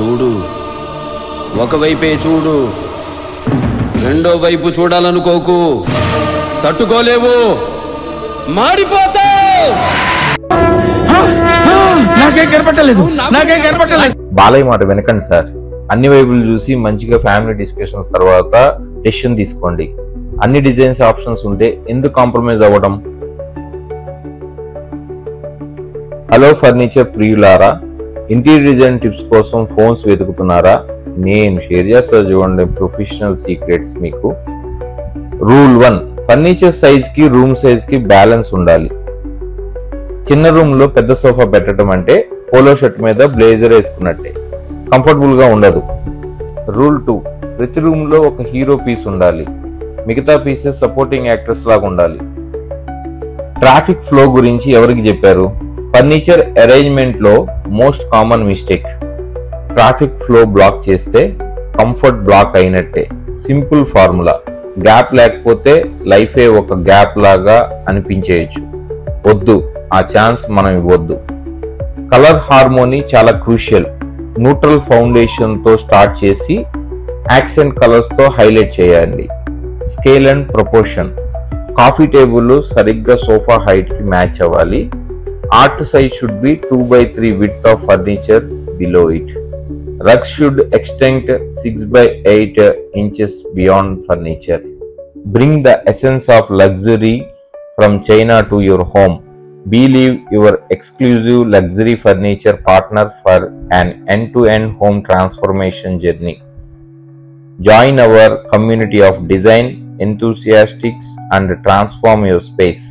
చూడు, ఒకవైపే చూడు, రెండో వైపు చూడాలనుకోకు. తట్టుకోలేవు, మాడిపోతావు. బాలయ్య మాట వినకండి సార్. అన్ని వైపులు చూసి మంచిగా ఫ్యామిలీ డిస్కషన్స్ తర్వాత డెసిషన్ తీసుకోండి. అన్ని డిజైన్స్ ఆప్షన్స్ ఉంటే ఎందుకు కాంప్రమైజ్ అవ్వడం? హలో ఫర్నిచర్ ప్రియులారా, ఇంటీరియర్ డిజైన్ టిప్స్ కోసం ఫోన్స్ వెతుకుతున్నారా? నేను షేర్ చేస్తా చూడండి ప్రొఫెషనల్ సీక్రెట్స్ మీకు. రూల్ 1, ఫర్నిచర్ సైజ్ కి రూమ్ సైజ్ కి బ్యాలెన్స్ ఉండాలి. చిన్న రూమ్ లో పెద్ద సోఫా పెట్టడం అంటే పోలో షర్ట్ మీద బ్లేజర్ వేసుకున్నట్టే, కంఫర్టబుల్ గా ఉండదు. రూల్ 2, ప్రతి రూమ్ లో ఒక హీరో పీస్ ఉండాలి, మిగతా పీసెస్ సపోర్టింగ్ యాక్టర్స్ లాగా ఉండాలి. ట్రాఫిక్ ఫ్లో గురించి ఎవరికి చెప్పారు? ఫర్నిచర్ అరేంజ్మెంట్ లో most common mistake. Traffic flow block చేస్తే కంఫర్ట్ బ్లాక్ అయినట్టే. సింపుల్ ఫార్ములా, గ్యాప్ లేకపోతే లైఫే ఒక గ్యాప్ లాగా అనిపించేయచ్చు. వద్దు, ఆ ఛాన్స్ మనం ఇవ్వద్దు. కలర్ హార్మోనీ చాలా క్రూషియల్. న్యూట్రల్ ఫౌండేషన్ తో స్టార్ట్ చేసి యాక్సెంట్ కలర్స్ తో హైలైట్ చేయండి. Scale and proportion, coffee table సరిగ్గా సోఫా హైట్ కి మ్యాచ్ అవ్వాలి. Art size should be 2/3 width of furniture below it. Rugs should extend 6/8 inches beyond furniture. Bring the essence of luxury from China to your home. Believe your exclusive luxury furniture partner for an end-to-end home transformation journey. Join our community of design enthusiasts and transform your space.